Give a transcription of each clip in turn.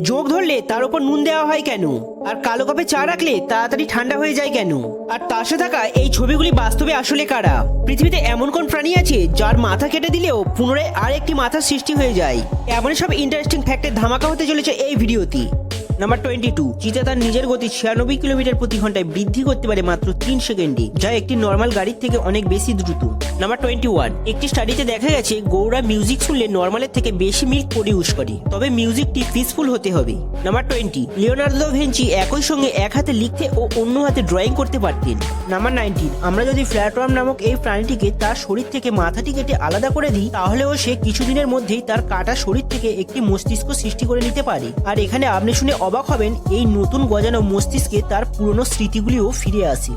যোগ ধরলে তার উপর নুন দেওয়া হয় কেন? আর কালো কাপে চা রাখলে তাড়াতাড়ি ঠান্ডা হয়ে যায় কেন? আর তার সাথে থাকা এই ছবিগুলি বাস্তবে আসলে কারা? পৃথিবীতে এমন কোন প্রাণী আছে যার মাথা কেটে দিলেও পুনরায় আর একটি মাথার সৃষ্টি হয়ে যায়? এমনই সব ইন্টারেস্টিং ফ্যাক্টের ধামাকা হতে চলেছে এই ভিডিওতে। নাম্বার 22, চিতা তার নিজের গতি 96 কিলোমিটার প্রতি ঘন্টায় বৃদ্ধি করতে পারে মাত্র 3 সেকেন্ডে, যা একটি নর্মাল গাড়ির থেকে অনেক বেশি দ্রুত। নাম্বার 21, একটি স্টাডিতে দেখা গেছে গৌড়া মিউজিক শুনলে নর্মালের থেকে বেশি মিল্ক প্রডিউস করে, তবে মিউজিকটি পিসফুল হতে হবে। নাম্বার 20, লিওনার্দো ভিঞ্চি একই সঙ্গে এক হাতে লিখতে ও অন্য হাতে ড্রয়িং করতে পারতেন। নাম্বার 19, আমরা যদি ফ্ল্যাটওয়ার্ম নামক এই প্রাণীটিকে তার শরীর থেকে মাথাটি কেটে আলাদা করে দিই, তাহলেও সে কিছুদিনের মধ্যেই তার কাটা শরীর থেকে একটি মস্তিষ্ক সৃষ্টি করে নিতে পারে। আর এখানে আপনি শুনে অবাক হবেন, এই নতুন গজানো মস্তিষ্কে তার পুরনো স্মৃতিগুলিও ফিরে আসে।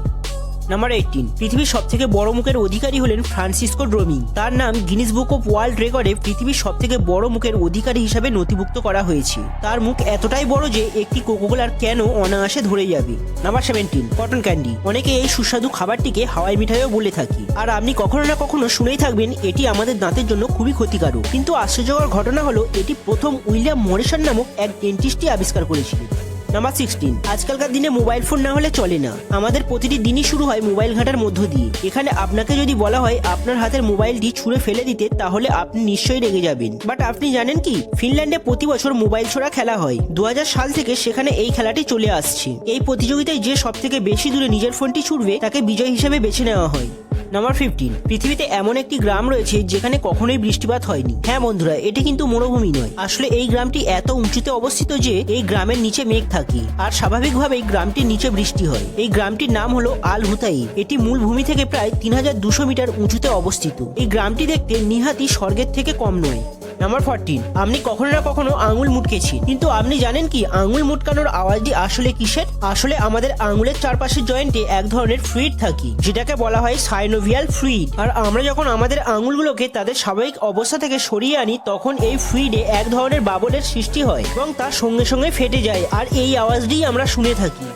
নাম্বার 18, পৃথিবীর সবথেকে বড় মুখের অধিকারী হলেন ফ্রান্সিসকো ড্রোমিং। তার নাম গিনিস বুক অফ ওয়ার্ল্ড রেকর্ডে পৃথিবীর সবথেকে বড় মুখের অধিকারী হিসাবে নথিভুক্ত করা হয়েছে। তার মুখ এতটাই বড় যে একটি কোকোকোলার ক্যানও অনায়াসে ধরে যাবে। Number 17, cotton candy. অনেকে এই সুস্বাদু খাবারটিকে হাওয়াই মিঠাইও বলে থাকি, আর আপনি কখনো না কখনো শুনেই থাকবেন এটি আমাদের দাঁতের জন্য খুবই ক্ষতিকারক। কিন্তু আশ্চর্যকর ঘটনা হলো এটি প্রথম উইলিয়াম মরিসন নামক এক ডেন্টিস্টই আবিষ্কার করেছিলেন। নাম্বার 16, আজকালকার দিনে মোবাইল ফোন না হলে চলে না। আমাদের প্রতিটি দিনই শুরু হয় মোবাইল ঘাঁটার মধ্য দিয়ে। এখানে আপনাকে যদি বলা হয় আপনার হাতের মোবাইলটি ছুঁড়ে ফেলে দিতে, তাহলে আপনি নিশ্চয়ই রেগে যাবেন। বাট আপনি জানেন কি, ফিনল্যান্ডে প্রতি বছর মোবাইল ছোড়া খেলা হয়। 2000 সাল থেকে সেখানে এই খেলাটি চলে আসছে। এই প্রতিযোগিতায় যে সব থেকে বেশি দূরে নিজের ফোনটি ছুড়বে তাকে বিজয় হিসেবে বেছে নেওয়া হয়। নাম্বার 15, পৃথিবীতে এমন একটি গ্রাম রয়েছে যেখানে কখনোই বৃষ্টিপাত হয়নি। হ্যাঁ বন্ধুরা, এটি কিন্তু মরুভূমি নয়। আসলে এই গ্রামটি এত উঁচুতে অবস্থিত যে এই গ্রামের নিচে মেঘ থাকে, আর স্বাভাবিকভাবেই গ্রামটির নিচে বৃষ্টি হয়। এই গ্রামটির নাম হলো আল হুতাই। এটি মূল ভূমি থেকে প্রায় 3200 মিটার উঁচুতে অবস্থিত। এই গ্রামটি দেখতে নিহাতি স্বর্গের থেকে কম নয়। নাম্বার 14, আপনি কখনো না কখনো আঙুল মুটকেছেন, কিন্তু আপনি জানেন কি আঙুল মুটকানোর আওয়াজটি আসলে কিসের? আসলে আমাদের আঙুলের চারপাশের জয়েন্টে এক ধরনের ফ্লুইড থাকে, যেটাকে বলা হয় সাইনোভিয়াল ফ্লুইড। আর আমরা যখন আমাদের আঙুলগুলোকে তাদের স্বাভাবিক অবস্থা থেকে সরিয়ে আনি, তখন এই ফ্লুইডে এক ধরনের বাবলের সৃষ্টি হয় এবং তার সঙ্গে সঙ্গে ফেটে যায়, আর এই আওয়াজটিই আমরা শুনে থাকি।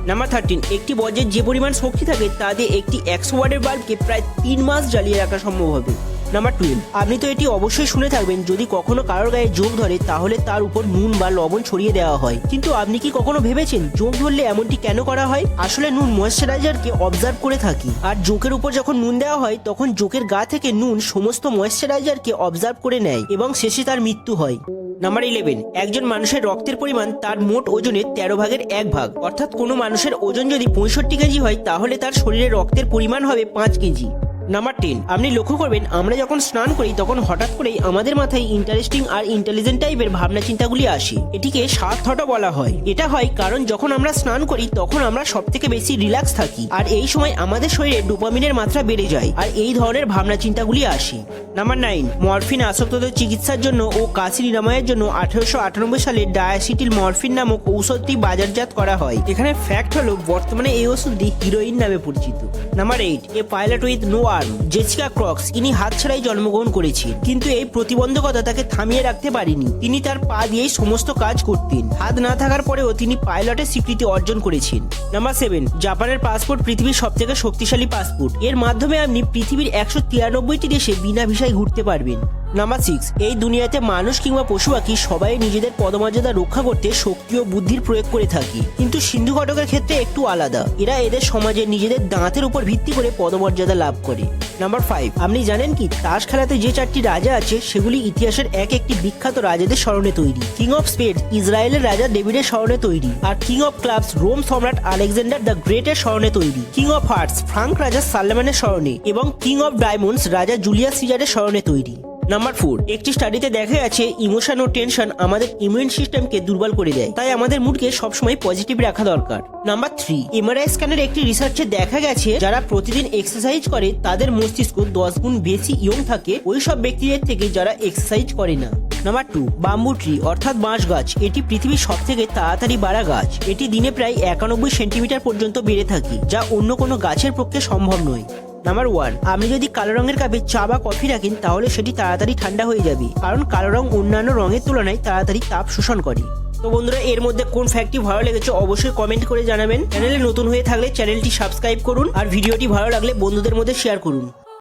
নাম্বার 13, একটি বজ্রের যে পরিমাণ শক্তি থাকে তা দিয়ে একটি 100 ওয়াটের বাল্বকে প্রায় 3 মাস জ্বালিয়ে রাখা সম্ভব হবে। নাম্বার 12, আপনি তো এটি অবশ্যই শুনে থাকবেন, যদি কখনো কারোর গায়ে যোগ ধরে তাহলে তার উপর নুন বা লবণ ছড়িয়ে দেওয়া হয়। কিন্তু আপনি কি কখনো ভেবেছেন যোগ ধরলে এমনটি কেন করা হয়? আসলে নুন ময়েশ্চারাইজারকে অবজার্ভ করে থাকে, আর জোকের উপর যখন নুন দেওয়া হয় তখন জোকের গা থেকে নুন সমস্ত ময়েশ্চারাইজারকে অবজার্ভ করে নেয় এবং শেষে তার মৃত্যু হয়। নাম্বার 11, একজন মানুষের রক্তের পরিমাণ তার মোট ওজনের 13 ভাগের 1 ভাগ। অর্থাৎ কোনো মানুষের ওজন যদি 65 কেজি হয়, তাহলে তার শরীরে রক্তের পরিমাণ হবে 5 কেজি। নাম্বার 10, আপনি লক্ষ্য করবেন আমরা যখন স্নান করি তখন হঠাৎ করেই আমাদের মাথায় ইন্টারেস্টিং আর ইন্টেলিজেন্ট টাইপের ভাবনা চিন্তাগুলি আসে। এটিকে সাত থটও বলা হয়। এটা হয় কারণ যখন আমরা স্নান করি তখন আমরা সব থেকে বেশি রিল্যাক্স থাকি, আর এই সময় আমাদের শরীরে ডোপামিনের মাত্রা বেড়ে যায়, আর এই ধরনের ভাবনা চিন্তাগুলি আসে। নাম্বার 9, মরফিন আসক্তদের চিকিৎসার জন্য ও কাশি নিরাময়ের জন্য 1898 সালে ডায়াসিটিল মরফিন নামক ঔষধটি বাজারজাত করা হয়। এখানে ফ্যাক্ট হলো বর্তমানে এই ওষুধটি হিরোইন নামে পরিচিত। Number 8, a pilot with no arm. Jessica Cox ইনি হাত ছাড়াই জন্মগ্রহণ করেছেন, কিন্তু এই প্রতিবন্ধকতা তাকে থামিয়ে রাখতে পারেনি। তিনি তার পা দিয়েই সমস্ত কাজ করতেন। হাত না থাকার পরেও তিনি পাইলটের স্বীকৃতি অর্জন করেছেন। নাম্বার 7, জাপানের পাসপোর্ট পৃথিবীর সবথেকে শক্তিশালী পাসপোর্ট। এর মাধ্যমে আপনি পৃথিবীর 193টি দেশে বিনা ভিসায় ঘুরতে পারবেন। নাম্বার 6, এই দুনিয়াতে মানুষ কিংবা পশু পাখি সবাই নিজেদের পদমর্যাদা রক্ষা করতে শক্তি ও বুদ্ধির প্রয়োগ করে থাকে, কিন্তু সিন্ধু ঘটকের ক্ষেত্রে একটু আলাদা। এরা এদের সমাজে নিজেদের দাঁতের উপর ভিত্তি করে পদমর্যাদা লাভ করে। নাম্বার 5, আপনি জানেন কি তাস খেলাতে যে 4টি রাজা আছে সেগুলি ইতিহাসের একটি বিখ্যাত রাজাদের স্মরণে তৈরি। কিং অফ স্পেড ইসরায়েলের রাজা ডেভিডের স্মরণে তৈরি, আর কিং অফ ক্লাবস রোম সম্রাট আলেকজান্ডার দ্য গ্রেটের স্মরণে তৈরি। কিং অফ হার্টস ফ্রাঙ্ক রাজা সালমানের স্মরণে, এবং কিং অফ ডায়মন্ডস রাজা জুলিয়াস সিজারের স্মরণে তৈরি। নাম্বার 4, একটি স্টাডিতে দেখা গেছে ইমোশন ও টেনশন আমাদের ইমিউন সিস্টেমকে দুর্বল করে দেয়, তাই আমাদের মুডকে সবসময় পজিটিভ রাখা দরকার। নাম্বার 3, এমআরআই স্ক্যানের একটি রিসার্চে দেখা গেছে যারা প্রতিদিন এক্সারসাইজ করে তাদের মস্তিষ্ক 10 গুণ বেশি ইয়ং থাকে ওই সব ব্যক্তিদের থেকে যারা এক্সারসাইজ করে না। নাম্বার 2, বাম্বু ট্রি অর্থাৎ বাঁশ গাছ। এটি পৃথিবীর সব থেকে তাড়াতাড়ি বাড়া গাছ। এটি দিনে প্রায় 91 সেন্টিমিটার পর্যন্ত বেড়ে থাকে, যা অন্য কোনো গাছের পক্ষে সম্ভব নয়। নাম্বার 1, আপনি যদি কালো রঙের কাপে চা বা কফি রাখেন তাহলে সেটি তাড়াতাড়ি ঠান্ডা হয়ে যাবে, কারণ কালো রং অন্যান্য রঙের তুলনায় তাড়াতাড়ি তাপ শোষণ করে। তো বন্ধুরা, এর মধ্যে কোন ফ্যাক্টটি ভালো লেগেছে অবশ্যই কমেন্ট করে জানাবেন। চ্যানেলে নতুন হয়ে থাকলে চ্যানেলটি সাবস্ক্রাইব করুন, আর ভিডিওটি ভালো লাগলে বন্ধুদের মধ্যে শেয়ার করুন।